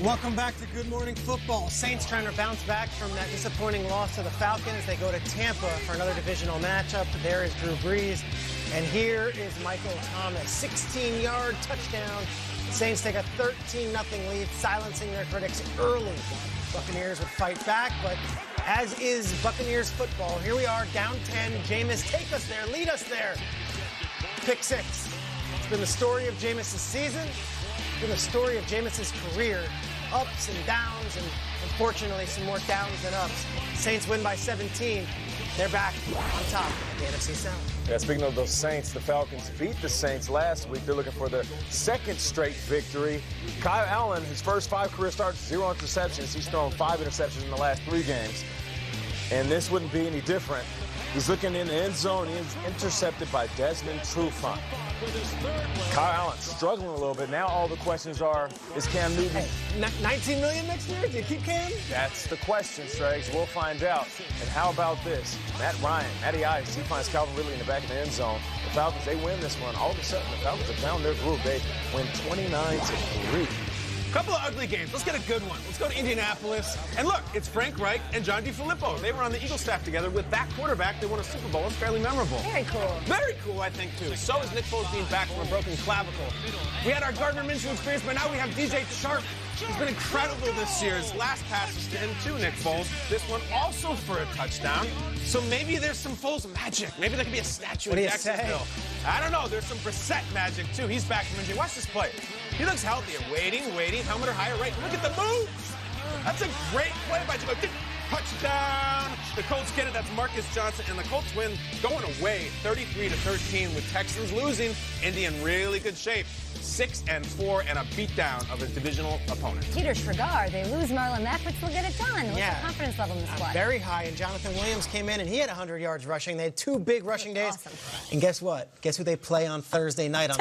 Welcome back to Good Morning Football. Saints trying to bounce back from that disappointing loss to the Falcons. They go to Tampa for another divisional matchup. There is Drew Brees. And here is Michael Thomas. 16-yard touchdown. Saints take a 13-0 lead, silencing their critics early. Buccaneers would fight back, but as is Buccaneers football, here we are, down 10. Jameis, take us there, lead us there. Pick six. It's been the story of Jameis' season. It's been the story of Jameis' career. Ups and downs, and unfortunately some more downs than ups. Saints win by 17. They're back on top of the NFC South. Yeah, speaking of those Saints, the Falcons beat the Saints last week. They're looking for their second straight victory. Kyle Allen, his first 5 career starts, 0 interceptions. He's thrown 5 interceptions in the last 3 games. And this wouldn't be any different. He's looking in the end zone. He's intercepted by Desmond Trufant. Kyle Allen struggling a little bit. Now all the questions are, is Cam Newton... Hey, $19 million next year? Do you keep Cam? That's the question, Strags. We'll find out. And how about this? Matty Ice, he finds Calvin Ridley in the back of the end zone. The Falcons, they win this one. All of a sudden, the Falcons have found their groove. They win 29-3. Couple of ugly games. Let's get a good one. Let's go to Indianapolis. And look, it's Frank Reich and John DeFilippo. They were on the Eagles staff together. With that quarterback, they won a Super Bowl. It's fairly memorable. Very cool. Very cool, I think, too. So is Nick Foles being back from a broken clavicle. We had our Gardner Minshew experience, but now we have DJ Sharp. He's been incredible this year. His last pass was to him, too, Nick Foles. This one also for a touchdown. So maybe there's some Foles magic. Maybe there could be a statue in Jacksonville. I don't know. There's some Brissett magic, too. He's back from injury. Watch this play. He looks healthy. Waiting. Helmet or higher right. Look at the moves. That's a great play by Jimmy. Touchdown. The Colts get it. That's Marcus Johnson. And the Colts win going away 33-13 with Texans losing. Indy in really good shape. 6-4 and a beatdown of his divisional opponent. Peter Schragar, they lose Marlon Mack, but still get it done. What's the confidence level in the squad? Very high, and Jonathan Williams came in, and he had 100 yards rushing. They had 2 big rushing days. Awesome. And guess what? Guess who they play on Thursday night? On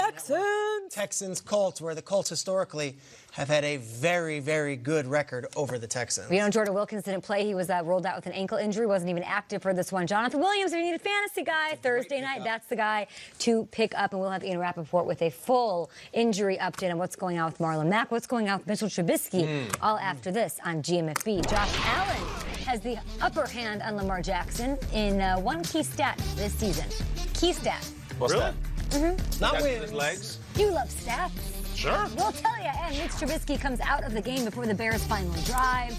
Texans! Colts, where the Colts historically have had a very, very good record over the Texans. You know, Jordan Wilkins didn't play. He was rolled out with an ankle injury, wasn't even active for this one. Jonathan Williams, if you need a fantasy guy, Thursday night, that's the guy to pick up. And we'll have Ian Rappaport with a full injury update on what's going on with Marlon Mack, what's going on with Mitchell Trubisky, all after this on GMFB. Josh Allen has the upper hand on Lamar Jackson in one key stat this season. Key stat. What's that? Not wins. His legs. You love stats. Sure. We'll tell you. And Mitch Trubisky comes out of the game before the Bears' final drive.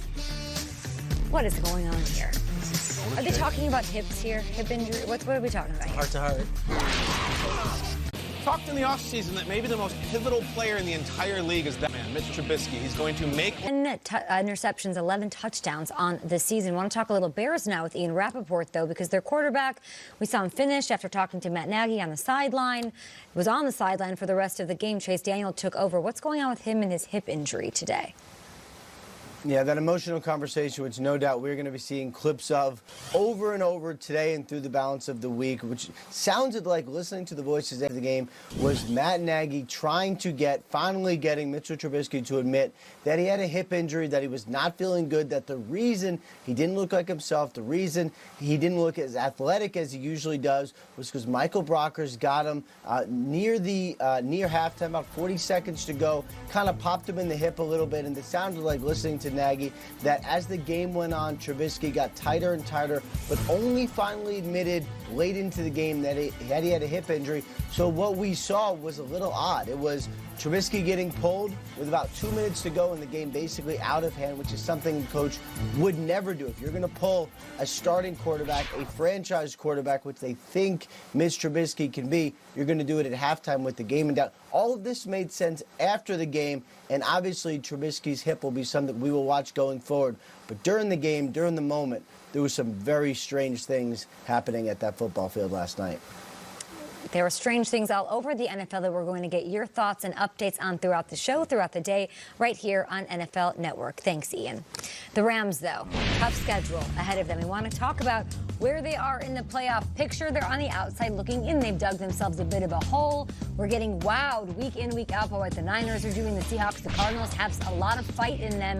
What is going on here? Are they talking about hips here? Hip injury? What are we talking about here? Heart to heart. Talked in the offseason that maybe the most pivotal player in the entire league is that man, Mitch Trubisky. He's going to make... interceptions, 11 touchdowns on the season. I want to talk a little Bears now with Ian Rappaport, though, because their quarterback, we saw him finish after talking to Matt Nagy on the sideline. Was on the sideline for the rest of the game. Chase Daniel took over. What's going on with him and his hip injury today? Yeah, that emotional conversation, which no doubt we're going to be seeing clips of over and over today and through the balance of the week, which sounded like, listening to the voices after the game, was Matt Nagy trying to finally getting Mitchell Trubisky to admit that he had a hip injury, that he was not feeling good, that the reason he didn't look like himself, the reason he didn't look as athletic as he usually does, was because Michael Brockers got him near halftime, about 40 seconds to go, kind of popped him in the hip a little bit, and it sounded like, listening to Nagy, that as the game went on, Trubisky got tighter and tighter, but only finally admitted late into the game that he had a hip injury. So what we saw was a little odd. It was Trubisky getting pulled with about 2 minutes to go in the game, basically out of hand, which is something the coach would never do. If you're going to pull a starting quarterback, a franchise quarterback, which they think Mitch Trubisky can be, you're going to do it at halftime with the game in doubt. All of this made sense after the game, and obviously Trubisky's hip will be something we will watch going forward. But during the game, during the moment, there was some very strange things happening at that football field last night. There are strange things all over the NFL that we're going to get your thoughts and updates on throughout the show, throughout the day, right here on NFL Network. Thanks, Ian. The Rams, though, tough schedule ahead of them. We want to talk about where they are in the playoff picture. They're on the outside looking in. They've dug themselves a bit of a hole. We're getting wowed week in, week out by what the Niners are doing. The Seahawks, the Cardinals have a lot of fight in them.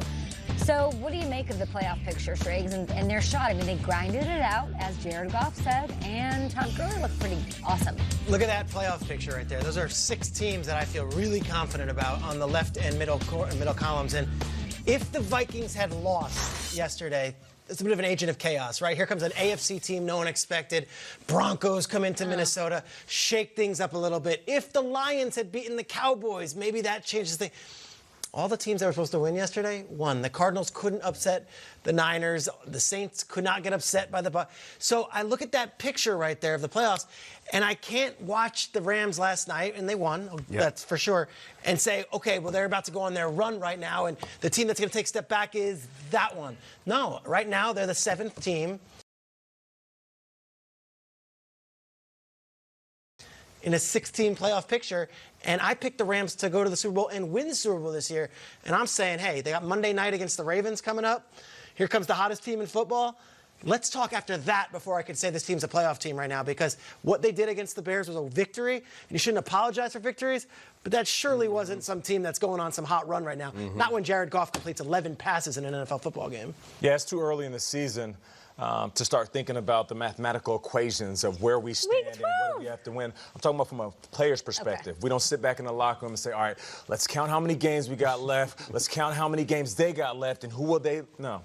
So what do you make of the playoff picture, Striggs, and their shot? I mean, they grinded it out, as Jared Goff said, and Todd Gurley looked pretty awesome. Look at that playoff picture right there. Those are 6 teams that I feel really confident about on the left and middle columns. And if the Vikings had lost yesterday, it's a bit of an agent of chaos, right? Here comes an AFC team no one expected. Broncos come into Minnesota, shake things up a little bit. If the Lions had beaten the Cowboys, maybe that changes things. All the teams that were supposed to win yesterday won. The Cardinals couldn't upset the Niners. The Saints could not get upset by the Bucs. So I look at that picture right there of the playoffs, and I can't watch the Rams last night, and they won, that's for sure, and say, okay, well, they're about to go on their run right now, and the team that's going to take a step back is that one. No, right now they're the 7th team in a 16 playoff picture, and I picked the Rams to go to the Super Bowl and win the Super Bowl this year. And I'm saying, hey, they got Monday night against the Ravens coming up. Here comes the hottest team in football. Let's talk after that before I could say this team's a playoff team right now, because what they did against the Bears was a victory. And you shouldn't apologize for victories, but that surely wasn't some team that's going on some hot run right now. Not when Jared Goff completes 11 passes in an NFL football game. Yeah, it's too early in the season to start thinking about the mathematical equations of where we stand and what we have to win. I'm talking about from a player's perspective. Okay. We don't sit back in the locker room and say, all right, let's count how many games we got left. Let's count how many games they got left and who will they. No.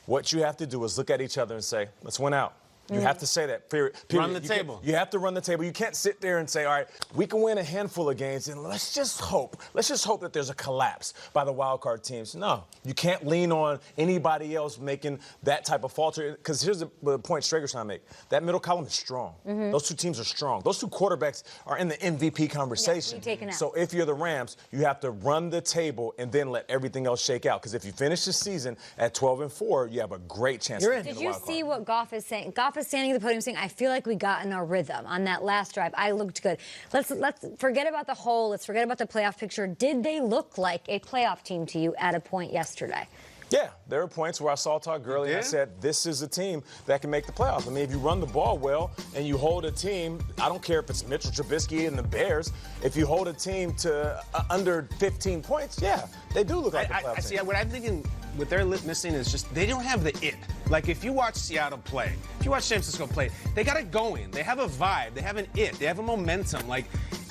What you have to do is look at each other and say, let's win out. You have to say that. Period. Run the table. You have to run the table. You can't sit there and say, all right, we can win a handful of games, and let's just hope. Let's just hope that there's a collapse by the wild card teams. No, you can't lean on anybody else making that type of falter. Because here's the point Strager's trying to make. That middle column is strong. Those 2 teams are strong. Those 2 quarterbacks are in the MVP conversation. So if you're the Rams, you have to run the table and then let everything else shake out. Because if you finish the season at 12-4, you have a great chance. Did you see what Goff is saying? Goff is standing at the podium saying, I feel like we got in our rhythm on that last drive. I looked good. Let's forget about the whole. Let's forget about the playoff picture. Did they look like a playoff team to you at a point yesterday? Yeah, there were points where I saw Todd Gurley and I said, this is a team that can make the playoffs. I mean, if you run the ball well and you hold a team, I don't care if it's Mitchell Trubisky and the Bears, if you hold a team to under 15 points, yeah, they do look like a playoff team. See, what I'm thinking, what they're missing is just they don't have the it. Like, if you watch Seattle play, if you watch San Francisco play, they got it going. They have a vibe. They have an it. They have a momentum. Like,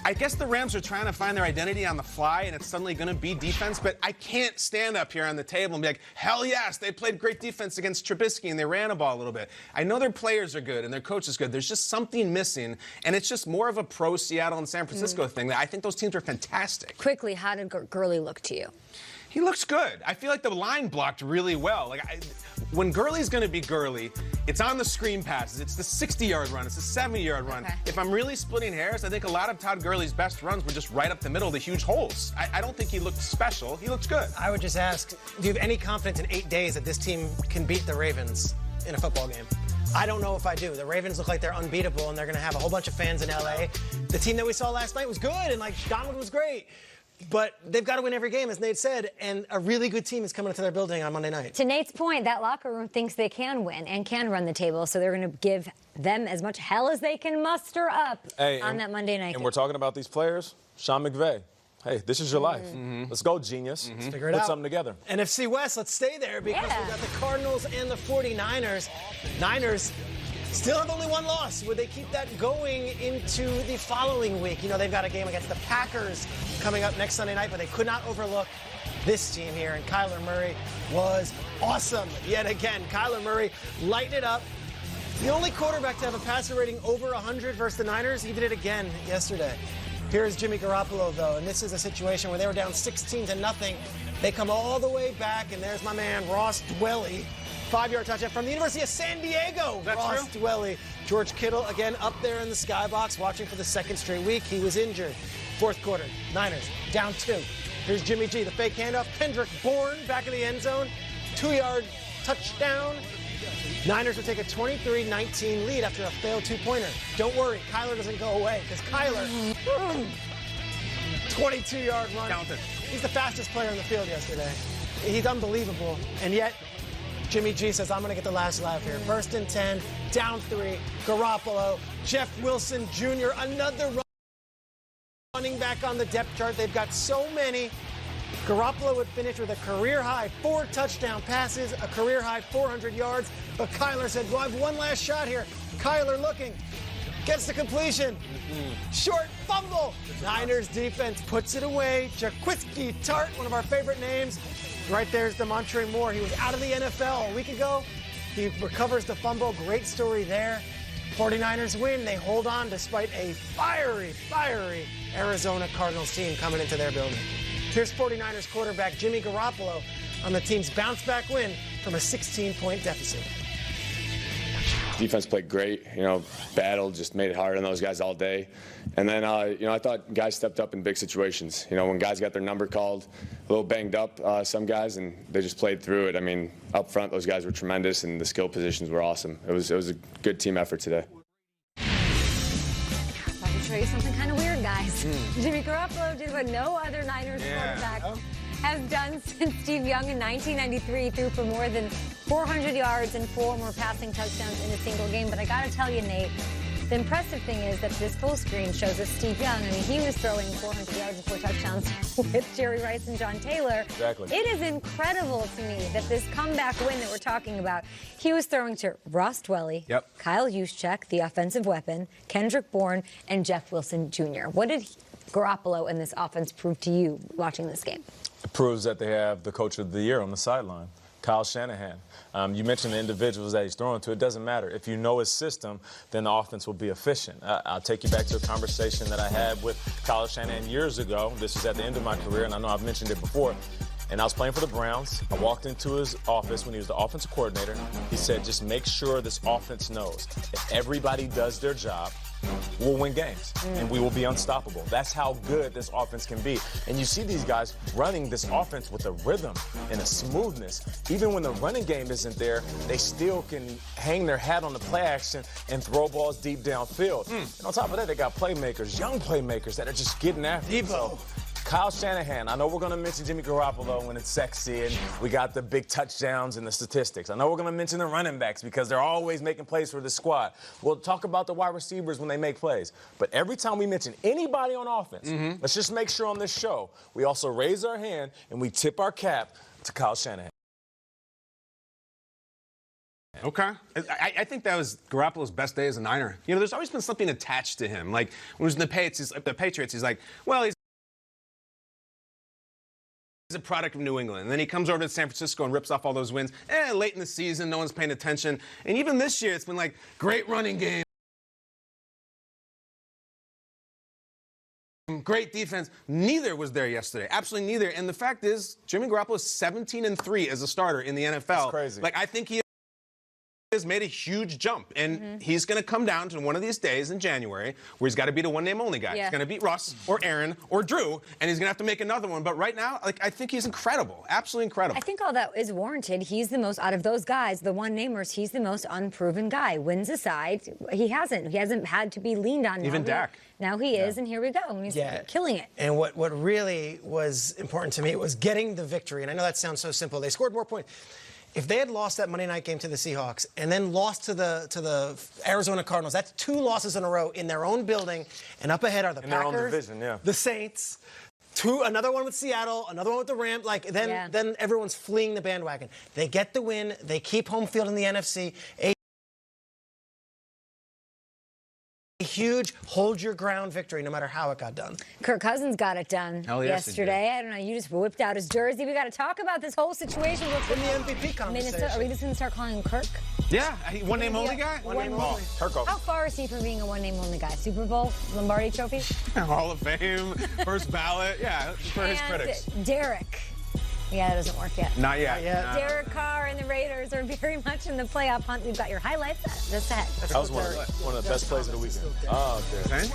I guess the Rams are trying to find their identity on the fly, and it's suddenly going to be defense, but I can't stand up here on the table and be like, hell yes, they played great defense against Trubisky, and they ran the ball a little bit. I know their players are good, and their coach is good. There's just something missing, and it's just more of a pro-Seattle and San Francisco thing. I think those teams are fantastic. Quickly, how did Gurley look to you? He looks good. I feel like the line blocked really well. When Gurley's going to be Gurley, it's on the screen passes. It's the 60-yard run. It's the 70-yard run. If I'm really splitting hairs, I think a lot of Todd Gurley's best runs were just right up the middle, the huge holes. I don't think he looked special. He looks good. I would just ask, do you have any confidence in 8 days that this team can beat the Ravens in a football game? I don't know if I do. The Ravens look like they're unbeatable, and they're going to have a whole bunch of fans in L.A. The team that we saw last night was good, and, Donald was great. But they've got to win every game, as Nate said, and a really good team is coming into their building on Monday night. To Nate's point, that locker room thinks they can win and can run the table, so they're going to give them as much hell as they can muster up on that Monday night. And we're talking about these players. Sean McVay. Hey, this is your life. Let's go, genius. Let's figure it out. Put something together. NFC West, let's stay there because we got the Cardinals and the 49ers. Niners still have only 1 loss. Would they keep that going into the following week? You know, they've got a game against the Packers coming up next Sunday night, but they could not overlook this team here. And Kyler Murray was awesome yet again. Kyler Murray lighting it up. The only quarterback to have a passer rating over 100 versus the Niners. He did it again yesterday. Here's Jimmy Garoppolo, though, and this is a situation where they were down 16-0. They come all the way back, and there's my man, Ross Dwelly. 5-yard touchdown from the University of San Diego. Ross Dwelly. George Kittle, again, up there in the skybox, watching for the 2nd straight week. He was injured. 4th quarter, Niners down 2. Here's Jimmy G, the fake handoff. Kendrick Bourne back in the end zone. 2-yard touchdown. Niners would take a 23-19 lead after a failed 2-pointer. Don't worry, Kyler doesn't go away, because Kyler, 22-yard run. Counted. He's the fastest player on the field yesterday. He's unbelievable, and yet Jimmy G says, I'm going to get the last laugh here. 1st and 10, down 3, Garoppolo, Jeff Wilson Jr., another running back on the depth chart. They've got so many Garoppolo would finish with a career-high 4 touchdown passes, a career-high 400 yards, but Kyler said, well, I have one last shot here. Kyler looking, gets the completion. Short fumble. Niners defense puts it away. Jaquiski Tart, one of our favorite names. Right there's DeMontre Moore. He was out of the NFL a week ago. He recovers the fumble. Great story there. 49ers win. They hold on despite a fiery Arizona Cardinals team coming into their building. Here's 49ers quarterback Jimmy Garoppolo on the team's bounce-back win from a 16-point deficit. Defense played great, battled, just made it hard on those guys all day. And then, I thought guys stepped up in big situations. When guys got their number called, a little banged up, some guys, and they just played through it. I mean, up front, those guys were tremendous, and the skill positions were awesome. It was a good team effort today. Let me show you something kind of weird, guys. Jimmy Garoppolo did what no other Niners quarterback has done since Steve Young in 1993. Threw for more than 400 yards and 4 more passing touchdowns in a single game. But I got to tell you, Nate, the impressive thing is that this full screen shows us Steve Young. I mean, he was throwing 400 yards and 4 touchdowns with Jerry Rice and John Taylor. Exactly. It is incredible to me that this comeback win that we're talking about, he was throwing to Ross Dwelly, Kyle Juszczyk, the offensive weapon, Kendrick Bourne, and Jeff Wilson Jr. What did Garoppolo and this offense prove to you watching this game? It proves that they have the coach of the year on the sideline, Kyle Shanahan. You mentioned the individuals that he's throwing to. It doesn't matter. If you know his system, then the offense will be efficient. I'll take you back to a conversation that I had with Kyle Shanahan years ago. This was at the end of my career, and I know I've mentioned it before. And I was playing for the Browns. I walked into his office when he was the offensive coordinator. He said, just make sure this offense knows if everybody does their job, we'll win games, and we will be unstoppable. That's how good this offense can be. And you see these guys running this offense with a rhythm and a smoothness. Even when the running game isn't there, they still can hang their hat on the play action and throw balls deep downfield. And on top of that, they got playmakers, young playmakers that are just getting after it. So, Kyle Shanahan, I know we're going to mention Jimmy Garoppolo when it's sexy and we got the big touchdowns and the statistics. I know we're going to mention the running backs because they're always making plays for the squad. We'll talk about the wide receivers when they make plays. But every time we mention anybody on offense, let's just make sure on this show we also raise our hand and we tip our cap to Kyle Shanahan. Okay. I think that was Garoppolo's best day as a Niner. There's always been something attached to him. Like, when he was in the Patriots, he's like, well, he's a product of New England. And then he comes over to San Francisco and rips off all those wins. Late in the season, no one's paying attention. And even this year, it's been like, great running game. Great defense. Neither was there yesterday. Absolutely neither. And the fact is, Jimmy Garoppolo is 17-3 as a starter in the NFL. That's crazy. Like, I think he has made a huge jump, and he's going to come down to one of these days in January where he's got to beat a one-name-only guy. He's going to beat Russ or Aaron or Drew, and he's going to have to make another one. But right now, I think he's incredible, absolutely incredible. I think all that is warranted. He's the most, out of those guys, the one-namers, he's the most unproven guy. Wins aside, he hasn't had to be leaned on. Even Dak. Now he is, and here we go. And he's killing it. And what really was important to me was getting the victory. And I know that sounds so simple. They scored more points. If they had lost that Monday night game to the Seahawks and then lost to the Arizona Cardinals, that's 2 losses in a row in their own building. And up ahead are the Packers, their own division, the Saints, another one with Seattle, another one with the Rams. Then everyone's fleeing the bandwagon. They get the win. They keep home field in the NFC. A huge hold-your-ground victory, no matter how it got done. Kirk Cousins got it done yesterday. Yes, I don't know. You just whipped out his jersey. We got to talk about this whole situation. In the MVP conversation. Minnesota. Are we just going to start calling him Kirk? Yeah, one-name-only guy? One-name-only. How far is he from being a one-name-only guy? Super Bowl? Lombardi Trophy? Hall of Fame, first ballot. Yeah, for his critics. Derek. Yeah, that doesn't work yet. Not yet. Derek Carr and the Raiders are very much in the playoff hunt. We've got your highlights just ahead. That was one of the best plays of the weekend. Oh, okay.